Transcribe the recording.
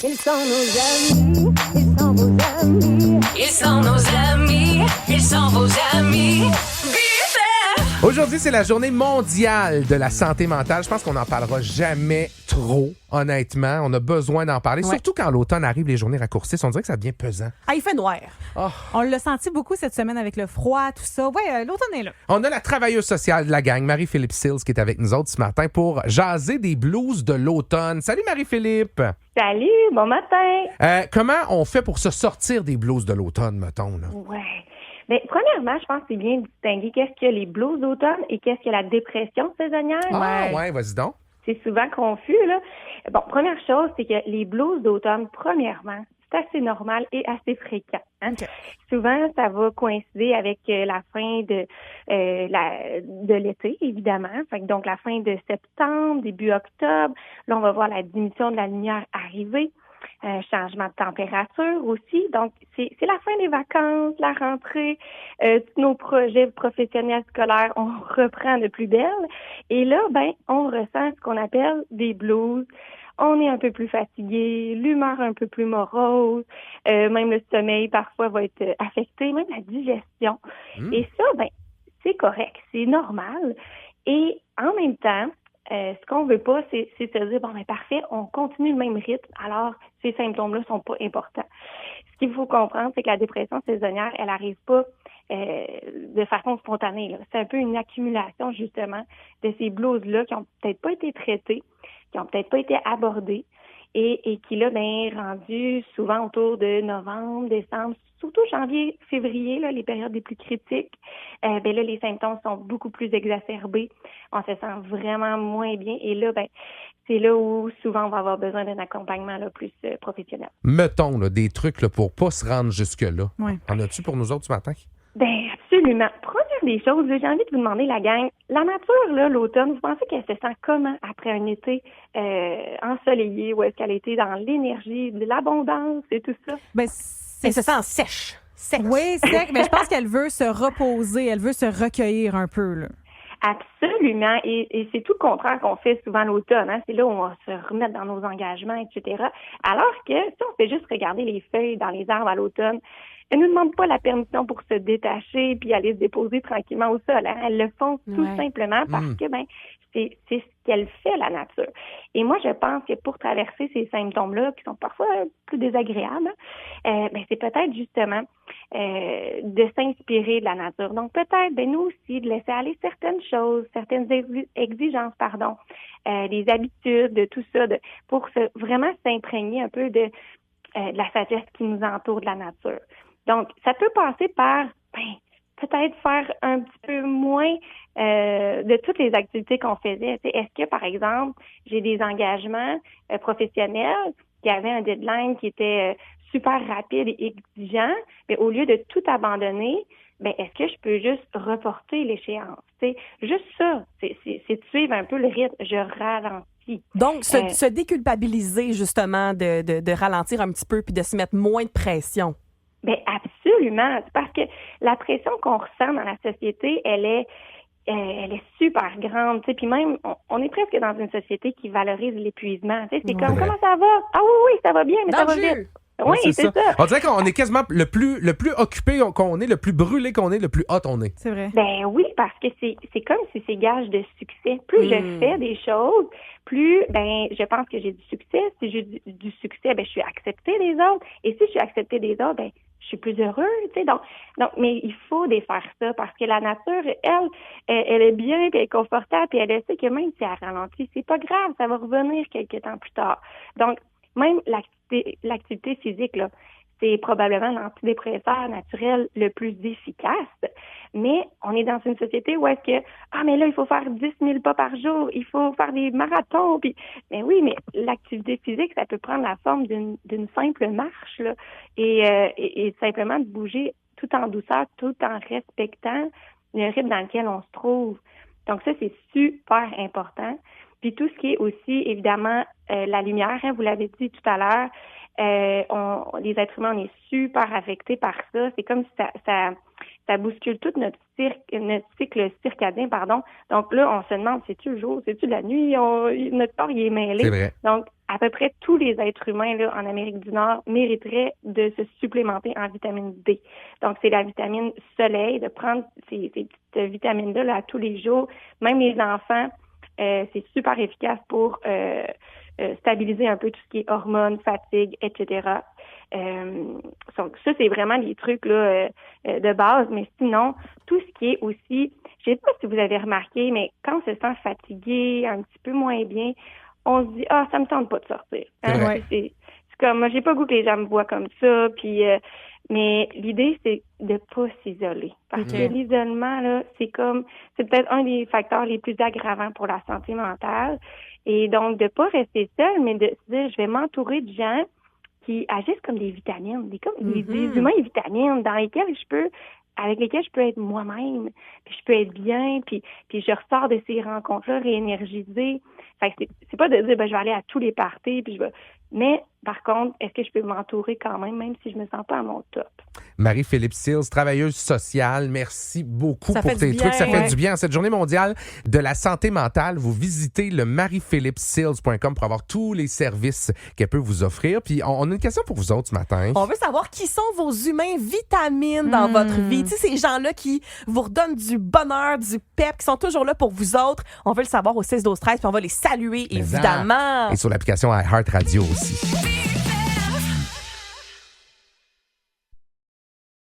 Ils sont nos amis, ils sont vos amis. Ils sont nos amis, ils sont vos amis. BFF! Aujourd'hui, c'est la journée mondiale de la santé mentale. Je pense qu'on n'en parlera jamais trop, honnêtement. On a besoin d'en parler, surtout quand l'automne arrive, les journées raccourcissent. On dirait que ça devient pesant. Ah, il fait noir. Oh. On l'a senti beaucoup cette semaine avec le froid, tout ça. Ouais, l'automne est là. On a la travailleuse sociale de la gang, Marie-Philippe Sills, qui est avec nous autres ce matin pour jaser des blues de l'automne. Salut Marie-Philippe! Salut, bon matin. Comment on fait pour se sortir des blues de l'automne, mettons? Là? Ouais. Bien, premièrement, je pense que c'est bien de distinguer qu'est-ce que les blues d'automne et qu'est-ce que la dépression saisonnière. Ah, ouais, vas-y donc. C'est souvent confus, là. Bon, première chose, c'est que les blues d'automne, premièrement, c'est assez normal et assez fréquent. Hein? Okay. Souvent, ça va coïncider avec la fin de l'été, évidemment. Fait que donc, la fin de septembre, début octobre. Là, on va voir la diminution de la lumière arriver. Changement de température aussi. Donc, c'est la fin des vacances, la rentrée, tous nos projets professionnels scolaires, on reprend de plus belle. Et là, on ressent ce qu'on appelle des blues. On est un peu plus fatigué, l'humeur un peu plus morose, même le sommeil parfois va être affecté, même la digestion. Et ça, c'est correct, c'est normal. Et en même temps, ce qu'on veut pas, c'est se dire, parfait, on continue le même rythme, alors ces symptômes-là sont pas importants. Ce qu'il faut comprendre, c'est que la dépression saisonnière, elle arrive pas de façon spontanée. Là. C'est un peu une accumulation, justement, de ces blues-là qui ont peut-être pas été traités, qui ont peut-être pas été abordés et qui, là, rendus souvent autour de novembre, décembre, surtout janvier, février, là, les périodes les plus critiques, là, les symptômes sont beaucoup plus exacerbés. On se sent vraiment moins bien. Et là, c'est là où souvent on va avoir besoin d'un accompagnement là, plus professionnel. Mettons là, des trucs là, pour pas se rendre jusque-là. Ouais. En as-tu pour nous autres ce matin? Absolument. Première des choses, là, j'ai envie de vous demander, la gang, la nature, là, l'automne, vous pensez qu'elle se sent comment après un été ensoleillé, ou est-ce qu'elle était dans l'énergie, de l'abondance et tout ça? Elle se sent sèche. Oui, sec, mais je pense qu'elle veut se reposer, elle veut se recueillir un peu, là. Absolument. Et c'est tout le contraire qu'on fait souvent l'automne. Hein? C'est là où on va se remettre dans nos engagements, etc. Alors que si on fait juste regarder les feuilles dans les arbres à l'automne, elles ne nous demandent pas la permission pour se détacher puis aller se déposer tranquillement au sol. Hein? Elles le font tout simplement parce que c'est ce qu'elle fait, la nature. Et moi, je pense que pour traverser ces symptômes-là, qui sont parfois plus désagréables, c'est peut-être justement de s'inspirer de la nature. Donc, peut-être, nous aussi, de laisser aller certaines choses, certaines exigences, des habitudes, de tout ça, pour vraiment s'imprégner un peu de la sagesse qui nous entoure de la nature. Donc, ça peut passer par, peut-être faire un petit peu moins de toutes les activités qu'on faisait. T'sais, est-ce que, par exemple, j'ai des engagements professionnels qui avaient un deadline qui était super rapide et exigeant, mais au lieu de tout abandonner, est-ce que je peux juste reporter l'échéance? T'sais, juste ça, c'est de suivre un peu le rythme. Je ralentis. Donc, se déculpabiliser, justement, de ralentir un petit peu puis de se mettre moins de pression. Absolument. C'est parce que la pression qu'on ressent dans la société, elle est super grande. Puis même, on est presque dans une société qui valorise l'épuisement. C'est comme, comment ça va? Ah oui, ça va bien, mais ça va vite. Oui, c'est ça. On dirait qu'on est quasiment le plus occupé qu'on est, le plus brûlé qu'on est, le plus hot on est. C'est vrai. Oui, parce que c'est comme si c'est gage de succès. Plus je fais des choses, plus je pense que j'ai du succès. Si j'ai du succès, je suis acceptée des autres. Et si je suis acceptée des autres, je suis plus heureuse, tu sais. Donc, mais il faut défaire ça parce que la nature, elle est bien, puis elle est confortable, puis elle sait que même si elle ralentit, c'est pas grave, ça va revenir quelques temps plus tard. Donc, même l'activité physique, là, c'est probablement l'antidépresseur naturel le plus efficace. Mais on est dans une société où est-ce que, mais là, il faut faire 10 000 pas par jour, il faut faire des marathons. Mais oui, mais l'activité physique, ça peut prendre la forme d'une simple marche, là, et simplement de bouger tout en douceur, tout en respectant le rythme dans lequel on se trouve. Donc ça, c'est super important. Puis tout ce qui est aussi, évidemment, la lumière, vous l'avez dit tout à l'heure, les êtres humains, on est super affectés par ça. C'est comme si ça bouscule tout notre cycle circadien, pardon. Donc là, on se demande, c'est-tu le jour, c'est-tu la nuit? Notre corps, il est mêlé. C'est vrai. Donc, à peu près tous les êtres humains là, en Amérique du Nord mériteraient de se supplémenter en vitamine D. Donc, c'est la vitamine soleil, de prendre ces petites vitamines-là là, tous les jours. Même les enfants, c'est super efficace pour stabiliser un peu tout ce qui est hormones, fatigue, etc. Donc, ça, c'est vraiment les trucs là, de base. Mais sinon, tout ce qui est aussi, je sais pas si vous avez remarqué, mais quand on se sent fatigué, un petit peu moins bien, on se dit « Ah, ça me tente pas de sortir. Hein? » C'est comme, moi, j'ai pas goût que les gens me voient comme ça, puis... mais l'idée, c'est de pas s'isoler. Parce que l'isolement, là, c'est peut-être un des facteurs les plus aggravants pour la santé mentale. Et donc, de pas rester seul, mais de se dire, je vais m'entourer de gens qui agissent comme des vitamines, des humains et vitamines avec lesquels je peux être moi-même, puis je peux être bien, puis je ressors de ces rencontres-là réénergisée. Fait que c'est pas de dire, je vais aller à tous les parties, puis mais, par contre, est-ce que je peux m'entourer quand même si je me sens pas à mon top? Marie-Philippe Sills, travailleuse sociale, merci beaucoup Ça pour fait tes du trucs. Ça bien. fait du bien. En cette journée mondiale de la santé mentale, vous visitez le mariphilippesills.com pour avoir tous les services qu'elle peut vous offrir. Puis, on a une question pour vous autres ce matin. On veut savoir qui sont vos humains vitamines dans votre vie. Tu sais, ces gens-là qui vous redonnent du bonheur, du pep, qui sont toujours là pour vous autres. On veut le savoir au 6-12-13, puis on va les saluer, évidemment. Et sur l'application iHeartRadio aussi.